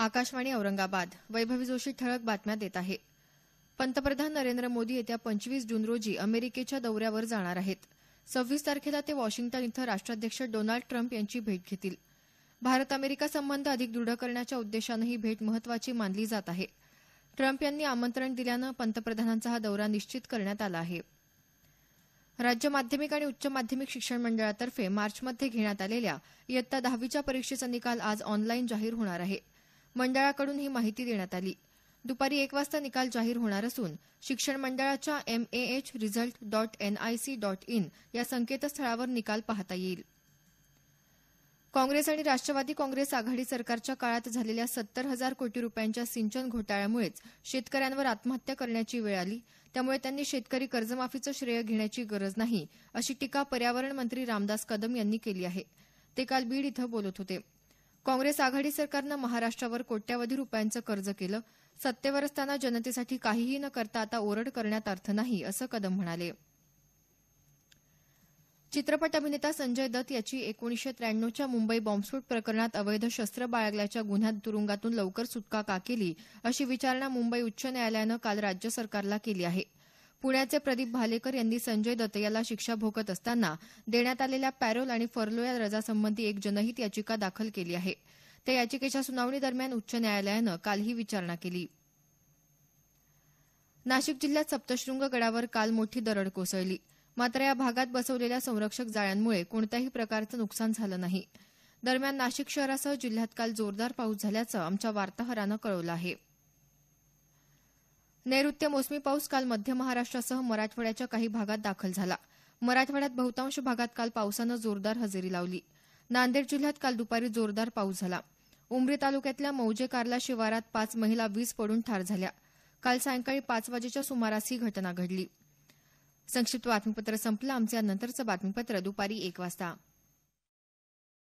आकाशवाणी औरंगाबाद. वैभवी जोशी ठळक बातम्या देत आहे. पंतप्रधान नरेंद्र मोदी येत्या 25 जून रोजी अमेरिकेच्या दौऱ्यावर जाणार आहेत. 26 तारखेला ते वॉशिंग्टन इथं राष्ट्राध्यक्ष डोनाल्ड ट्रम्प यांची भेट घेतील. भारत अमेरिका संबंध अधिक दृढ करण्याच्या उद्देशानं ही भेट महत्वाची मानली जात आहे. ट्रम्प यांनी आमंत्रण दिल्यानं पंतप्रधानांचा हा दौरा निश्चित करण्यात आला आहे. राज्य माध्यमिक आणि उच्च माध्यमिक शिक्षण मंडळातर्फे मार्चमध्ये घेण्यात आलेल्या इयत्ता 10वीच्या परीक्षेचा निकाल आज ऑनलाईन जाहीर होणार आहे. मंडळाकडून ही माहिती देण्यात आली. दुपारी 1 वाजता निकाल जाहीर होणार असून शिक्षण मंडळाच्या mahresult.nic.in या संकेतस्थळावर निकाल पाहता येईल. काँग्रेस आणि राष्ट्रवादी काँग्रेस आघाडी सरकारच्या काळात झालेल्या 70,000 कोटी रुपयांच्या सिंचन घोटाळ्यामुळेच शेतकऱ्यांवर आत्महत्या करण्याची वेळ आली. त्यामुळे त्यांनी शेतकरी कर्जमाफीचं श्रेय घेण्याची गरज नाही, अशी टीका पर्यावरण मंत्री रामदास कदम यांनी केली आहे. ते काल बीड इथं बोलत होते. काँग्रेस आघाडी सरकारनं महाराष्ट्रावर कोट्यवधी रुपयांचं कर्ज केलं. सत्तेवर असताना जनतेसाठी काहीही न करता आता ओरड करण्यात अर्थ नाही, असं कदम म्हणाले. चित्रपट अभिनेता संजय दत्त याची 1993च्या मुंबई बॉम्बस्फोट प्रकरणात अवैध शस्त्र बाळगल्याच्या गुन्ह्यात तुरुंगातून लवकर सुटका का केली, अशी विचारणा मुंबई उच्च न्यायालयानं काल राज्य सरकारला केली आहे. पुण्याचे प्रदीप भालेकर यांनी संजय दत्त याला शिक्षा भोगत असताना देण्यात आलेल्या पॅरोल आणि फर्लो या रजासंबंधी एक जनहित याचिका दाखल केली आहे. त्या याचिकेच्या सुनावणी दरम्यान उच्च न्यायालयानं काल ही विचारणा केली. नाशिक जिल्ह्यात सप्तशृंग गडावर काल मोठी दरड कोसळली. मात्र या भागात बसवलेल्या संरक्षक जाळ्यांमुळे कोणत्याही प्रकारचं नुकसान झालं नाही. दरम्यान नाशिक शहरासह जिल्ह्यात काल जोरदार पाऊस झाल्याचं आमच्या वार्ताहरानं कळवलं आहे. नैऋत्य मोसमी पाऊस काल मध्य महाराष्ट्रासह मराठवाड्याच्या काही भागात दाखल झाला. मराठवाड्यात बहुतांश भागात काल पावसानं जोरदार हजेरी लावली. नांदेड जिल्ह्यात काल दुपारी जोरदार पाऊस झाला. उमरी तालुक्यातल्या मौजे कार्ला शिवारात 5 महिला वीज पडून ठार झाल्या. काल सायंकाळी 5 वाजेच्या सुमारास ही घटना घडली. संक्षिप्त बातमीपत्र संपलं. आमचं यानंतरचं बातमीपत्र दुपारी 1 वाजता.